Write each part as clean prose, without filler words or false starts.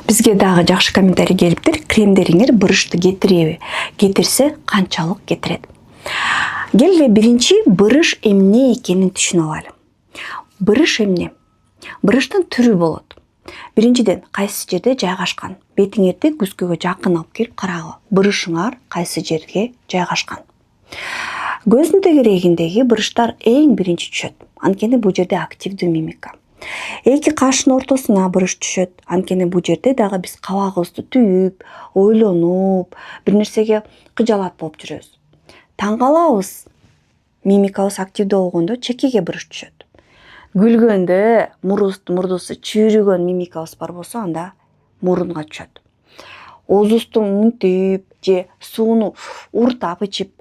Бизге дагы жакшы комментарий келиптир. Кремдериңер бырышты кетиреби? Кетирсе канчалык кетирет? Келе биринчи бырыш эмне экенин түшүнүп алайлы. Бырыш эмне? Бырыштын түрү болот. Биринчиден кайсы жерде жайгашкан? Бетиңерди күзгөгө жакын алып келип карагы. Бырышыңар кайсы жерге жайгашкан? Көздүн тегерегиндеги бырыштар эң биринчи түшөт. Анткени бул жерде активдүү мимика. Эки каштын ортосуна бырыш түшөт. Анткени бул жерде дагы биз кабагыбызды түйүп, ойлонуп, бир нерсеге кыжалат болуп жүрөбүз. Таң калабыз. Мимикабыз активдүү болгондо чекеге бырыш түшөт. Күлгөндө мурдусу чүйрүгөн мимикабыз бар болсо анда мурунга түшөт. Оозубузду мынтип же сууну уртап ичип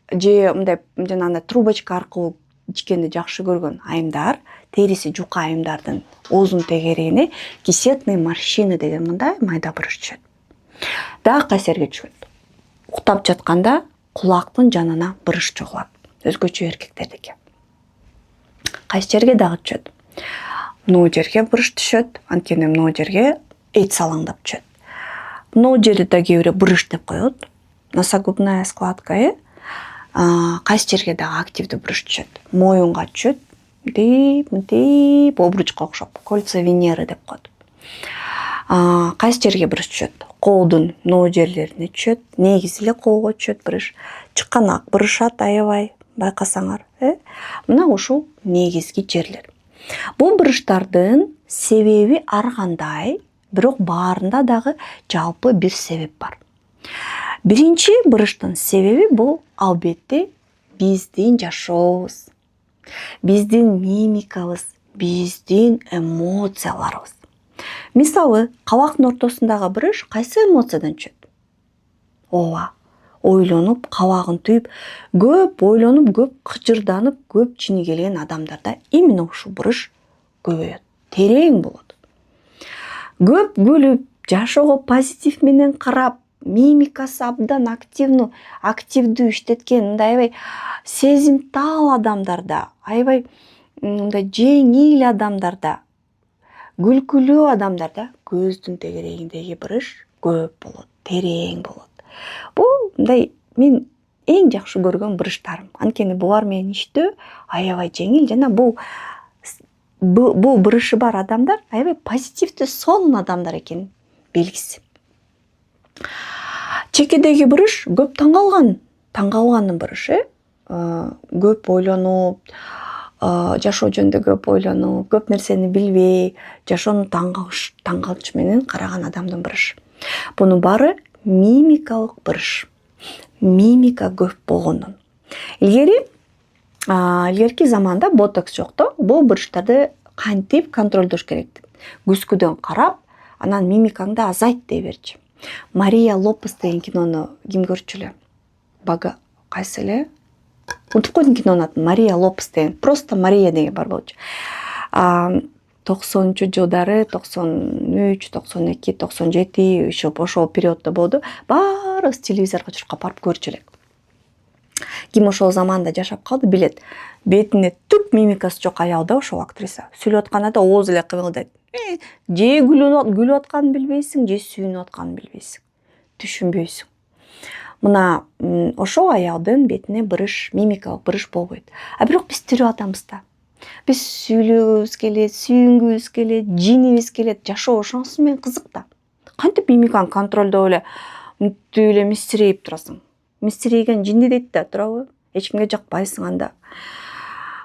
же мындай жанагындай трубочка аркылуу ичкенди жакшы көргөн айымдар, териси жука айымдардын оозунун тегерегине кисетный морщины деген мындай майда бырыш түшөт. Дагы кайсы жерге түшөт? Уктап жатканда кулактын жанына бырыш чогулат. Өзгөчө эркектердики. Кайсы жерге дагы түшөт? Могу жерге бырыш түшөт. Анткени могу жерге эт салаңдап түшөт. Могу жерди да кээ бирөө бырыш деп коет. Носогубная складка, кайсы жерге дагы активдүү бырыш түшөт? Моюнга түшөт. Мынтип обручка окшоп, кольца Венеры деп коет. Кайсы жерге бырыш түшөт? Колдун могу жерлерине түшөт. Негизи эле колго түшөт бырыш. Чыканак бырышат аябай, байкасаңар. Мына ушул негизги жерлер. Бул бырыштардын себеби ар кандай, бирок баарында дагы жалпы бир себеп бар. Биринчи бырыштын себеби бул албетте биздин жашообуз, биздин мимикабыз, биздин эмоцияларыбыз. Мисалы, кабактын ортосундагы бырыш кайсы эмоциядан түшөт? Ооба, ойлонуп, кабагын түйүп, көп ойлонуп, көп кычырданып, көп чини келген адамдарда именно ушул бырыш көбөйөт, терең болот. Көп күлүп, жашоого позитив менен карап, мимикасы абдан активдүү иштеткен, мындай аябай сезимтал адамдарда, аябай мындай жеңил адамдарда, күлкүлүү адамдарда көздүн тегерегиндеги бырыш көп болот, терең болот. Бул мындай мен эң жакшы көргөн бырыштарым. Анткени булар менен иштөө аябай жеңил жана бул бырышы бар адамдар аябай позитивдүү сонун адамдар экенин белгиси. Чекедеги бырыш көп таң калгандын бырышы. Көп ойлонуп, жашоо жөнүндө көп ойлонуп, көп нерсени билбей, жашоону таң калыш менен караган адамдын бырышы. Бунун баары мимикалык бырыш. Мимика көп болгондон. Илгерки заманда ботокс жокту. Бул бырыштарды кантип контролдош керек? Күзгүдөн карап, анан мимикаңды азайт дей берчи. Мария Лопес деген кинону ким көрчү эле? Бага кайсы эле? Унутуп койдум кинонун атын. Мария Лопес деген, просто Мария деген бар болчу. 90-жылдары, 93, 92, 97 ошол периоддо болду. Баарыбыз телевизорго чуркап барып көрчү элек. Ким ошол заманда жашап калды билет. Бетине түк мимикасы жок аял да ошол актриса. Сүйлөп атканда да ооз эле кыбылдайт. Же күлүп атканын билбейсиң, же сүйүнүп атканын билбейсиң. Түшүнбөйсүң. Мына ошол аялдын бетине бырыш, мимикалык бырыш болбойт. Бирок биз тирүү адамбыз да. Биз сүйлөгүбүз келет, сүйүнгүбүз келет, жинибиз келет, жашоо ошонусу менен кызык да. Кантип мимиканы контролдоп эле мынтип эле мисирейип турасың? Мисирейген жинди дейт да, туурабы? Эч кимге жакпайсың анда.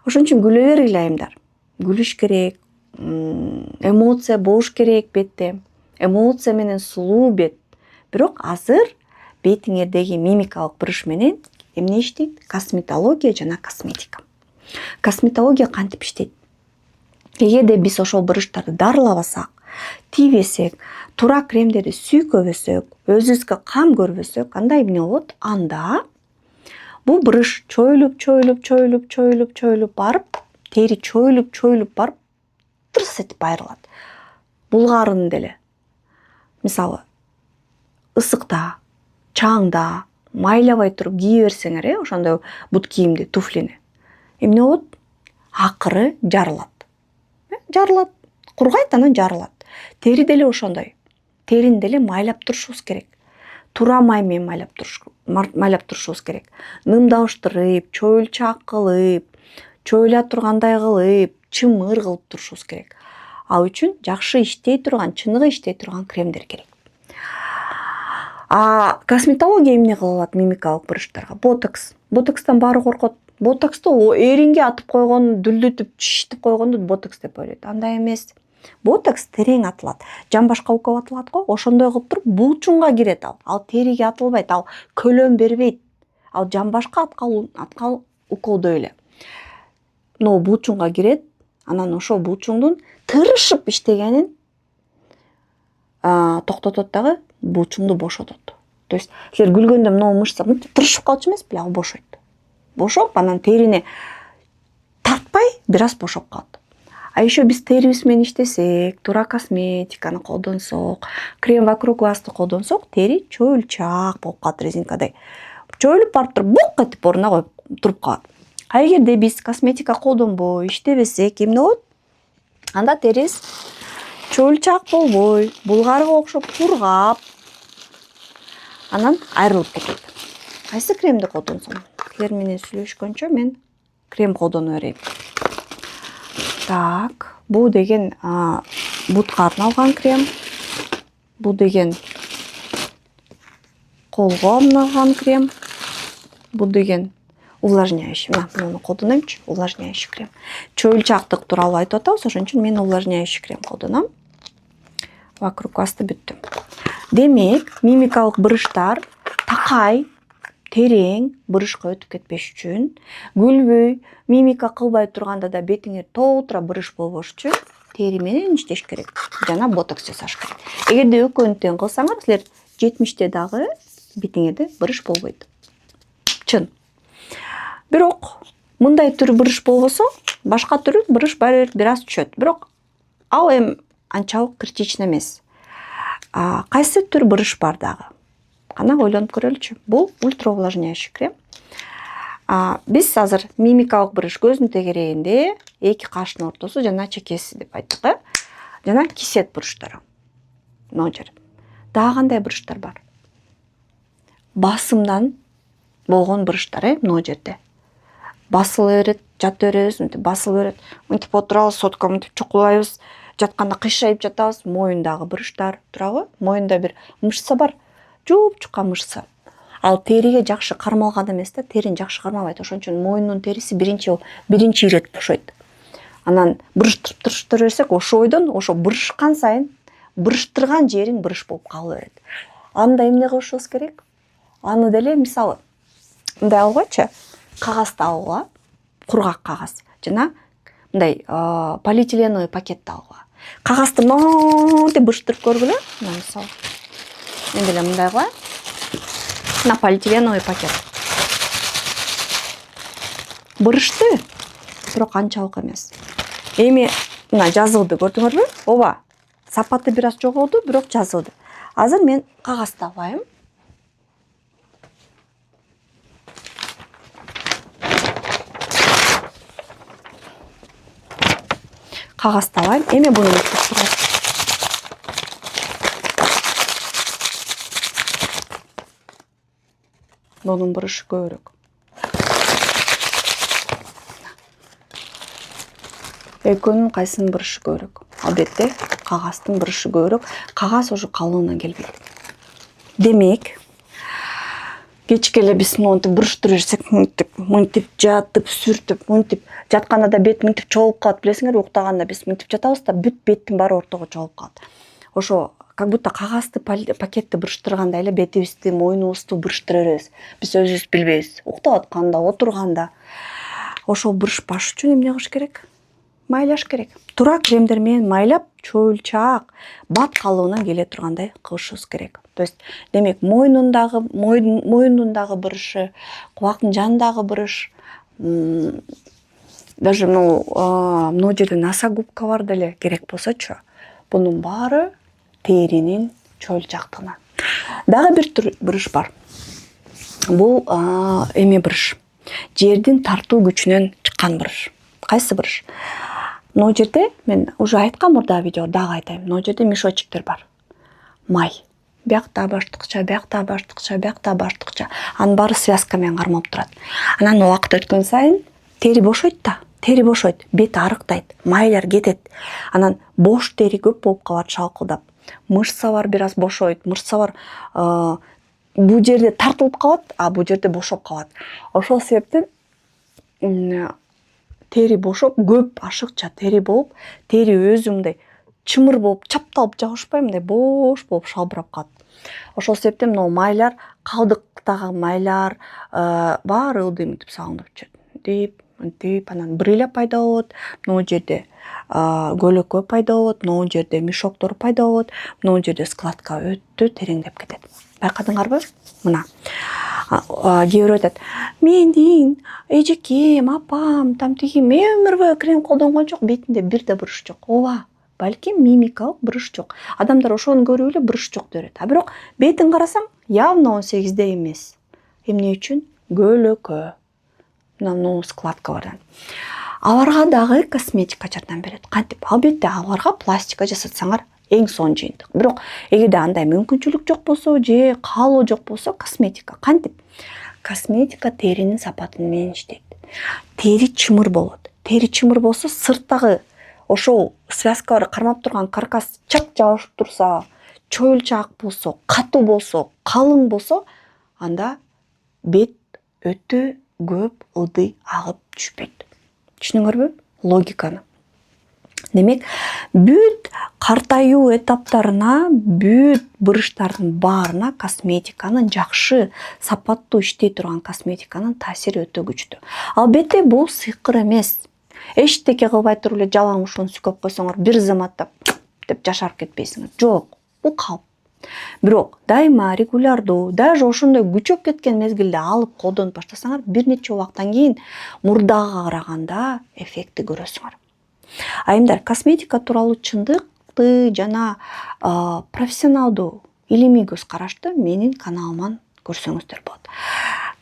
Ошон үчүн күлө бергиле айымдар. Күлүш керек, эмоция болуш керек бетте. Эмоция менен сулуу бет. Бирок азыр бетиңердеги мимикалык бырыш менен эмне иштейт? Косметология жана косметика. Косметология кантип иштейт? Эгерде биз ошол бырыштарды дарылабасак, тийбесек, туура кремдерди сүйкөбөсөк, өзүбүзгө кам көрбөсөк, анда эмне болот? Анда бул бырыш чоюлуп барып, тери чоюлуп барып, тырс этип айрылат. Булгарын деле. Мисалы, ысыкта, чаңда, майлабай туруп кие берсеңер, ошондой бут кийимди, туфлини. Эмне болот? Акыры жарылат. Жарылат. Кургайт, анан жарылат. Тери деле ошондой. терини деле майлап турушубуз керек. Тура май менен майлап турушубуз керек. Нымдабыштырып, чоюлчак кылып, чоюла тургандай кылып, чымыр кылып турушубуз керек. Ал үчүн жакшы иштей турган, чыныгы иштей турган кремдер керек. Косметология эмне кылып мимикалык буручтарга? Ботокс. Ботокстан баары коркот. Ботоксту эринге атып койгон, дүлдүтүп, шиштип койгонду ботокс деп ойлойт. Андай эмес. Ботокс терең атылат. Жамбашка укол атылат го, ошондой кылып туруп булчуңга кирет ал. Ал териге атылбайт, ал көлөм бербейт. Ал жамбашка аткан уколдой эле. Но булчуңга кирет, анан ошол булчуңдун тырышып иштегенин токтотот дагы булчуңду бошотот. То есть силер күлгөндө мына мышца мынтип тырышып калчу эмес беле, ал бошойт. Бошоп, анан терини тартпай бир аз бошоп калат. Еще биз терибиз менен иштесек, туура косметиканы колдонсок, крем вокруг глазды колдонсок, тери чоюлчак болуп калат резинкадай. Чоюлуп барып туруп бук этип ордуна коюп туруп калат. Эгерде биз косметика колдонбой, иштебесек, эмне болот? Анда терибиз чоюлчак болбой, булгарга окшоп кургап, анан айрылып кетет. Кайсы кремди колдонсом? Силер менен сүйлөшкөнчө мен крем колдоно берейин. Так, бул деген бутка арналган крем. Бул деген колго арналган крем. Бул деген увлажняющий. Муну колдономчу, увлажняющий крем. Чоюлчактык тууралуу айтып атабыз, ошон үчүн мен увлажняющий крем колдоном. Вокруг глазды бүттүм. Демек, мимикалык буручтар такай, терең бурушка өтүп кетпеш үчүн, күлбөй, мимика кылбай турганда да бетиңер толтура буруш болбош үчүн тери менен иштеш керек. Жана ботокс жасаш керек. Эгерде экөөнү тең кылсаңар, силер 70те дагы бетиңерде буруш болбойт. Чын. Бирок мындай түр буруш болбосо, башка түрү буруш бир аз түшөт. Бирок ал эми анчалык критично эмес. Кайсы түр буруш бар дагы? Кана ойлонуп көрөлүчү. Бул ультра увлажняющий крем. Биз азыр мимикалык буруш көздүн тегерегинде, эки каштын ортосу жана чекеси деп айттык. Жана кисет буруштары. Мына жер. Дагы кандай буруштар бар? Басымдан болгон буруштар, мына жерде. Басыла берет, жата беребиз, мынтип басыла берет. Мынтип отурабыз, сотко мынтип чукулайбыз, жатканда кыйшайып жатабыз. Моюндагы буруштар турабы? Моюнда бир мышца бар. Жуп-жука мышца. Ал териге жакшы кармалган эмес да, терини жакшы кармабайт. Ошон үчүн моюндун териси биринчи ирет бошойт. Анан буруштура берсек, ошо ойдон, ошо бурушкан сайын буруштурган жериң буруш болуп кала берет. Анда эмне кылышыбыз керек? Аны деле мисалы мындай алгычы, кагазды алгыла, кургак кагаз жана мындай полиэтиленовый пакетти алгыла. Кагазды монтип буруштуруп көргүлө. Мына мисалы мен деле мындай кылайын. На полиэтиленовый пакет. Бурушты, бирок анчалык эмес. Эми мына жазылды, көрдүңөрбү? Ооба. Сапаты бир аз жогоду, бирок жазылды. Азыр мен кагазды алайын. Кагазды алайын. Эми буну туруп Bunun buruшу көбүрөөк. Экөөнүн кайсынын бурушу көбүрөөк? Албетте, кагаздын бурушу көбүрөөк. Кагаз уже калыңынан келбейт. Демек, кечке эле биз монтип буруштура берсек, мынтип жатып, сүртүп, мынтип жатканда да бет мынтип чогулуп калат, билесиңерби? Уктаганда биз мынтип жатабыз да, бүт беттин баары ортого чогулуп калат. Ошо как будто кагазды пакетти буруштургандай эле бетибизди, мойнубузду буруштура беребиз. Биз өзүбүз билбейбиз. Уктап атканда, отурганда. Ошол бурушпаш үчүн эмне кылыш керек? Майлаш керек. Тура кремдер менен майлап, чоюлчак, бат калыбынан келе тургандай кылышыбыз керек. То есть, демек, моюндун дагы бурушу, кубактын жанындагы буруш, даже мына жерде носогубка бар деле керек болсочу, бунун баары теринин чоюлчактыгынан. Дагы бир түр буруш бар. Бул эме буруш. Жердин тартуу күчүнөн чыккан буруш. Кайсы буруш? Мына жерде мен уже айткам мурда видео, дагы айтайын. Мына жерде мешочектер бар. май. Биякта баштыкча, анын баары связка менен кармап турат. Анан убакыт өткөн сайын тери бошойт да. Тери бошойт, бет арыктайт, майлар кетет. Анан бош тери көп болуп калат шалкылдап. Мышца бар бир аз бошойт, мышца бар бул жерде тартылып калат, а бул жерде бошоп калат. Ошол себептен тери бошоп, көп ашыкча тери болуп, тери өзү мындай чымыр болуп, чапталып жабышпай мындай бош болуп шалбырап калат. Ошол себептен могу майлар, калдыктагы майлар баары ылдый мынтип салынып чөт. Мынтип анан брыля пайда болот, могу жерде көлөкө пайда болот, могу жерде мешоктор пайда болот, могу жерде складка өтө тереңдеп кетет. Байкадыңарбы? Мына. Кээ бирөө айтат, менин эжекем, апам, там тиги мен өмүр бою крем колдонгон жок, бетинде бир да буруш жок. Ооба, балким мимикалык буруш жок. Адамдар ошону көрүп эле буруш жок деп берет. А бирок бетин карасаң, явно 18де эмес. Эмне үчүн? Көлөкө. Мына складка бар. Аларга дагы косметика жардам берет. Кантип? Албетте аларга пластика жасатсаңар эң сонун жыйынтык. Бирок эгерде андай мүмкүнчүлүк жок болсо, же каалоо жок болсо, косметика. Кантип? Косметика теринин сапаты менен иштейт. Тери чымыр болот. Тери чымыр болсо, сырттагы ошол связкалар кармап турган каркас чак жабышып турса, чоюлчаак болсо, катуу болсо, калың болсо, анда бет өтө көп ылдый агып түшпөйт. Түшүнүңөрбү логиканы? Демек, бүт картаюу этаптарына, бүт бурыштардын баарына косметиканын жакшы, сапаттуу иштей турган косметиканын таасири өтө күчтүү. Албетте бул сыйкыр эмес. Эчтеке кылбай туруп эле жалаң ушуну сүкөп койсоңор, бир заматта деп жашарып кетпейсиңер. Жок, бул калп. Бирок дайыма регулярдуу, даже ошондой күчөп кеткен мезгилде алып колдонуп баштасаңар, бир нече убакыттан кийин мурдага караганда эффекти көрөсүңөр. Айымдар, косметика тууралуу чындыкты жана профессионалдуу, илимий көз карашты менин каналыман көрсөңүздөр болот.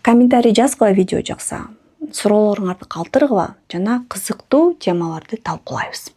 Комментарий жазгыла видео жакса, суроолоруңарды калтыргыла жана кызыктуу темаларды талкуулайбыз.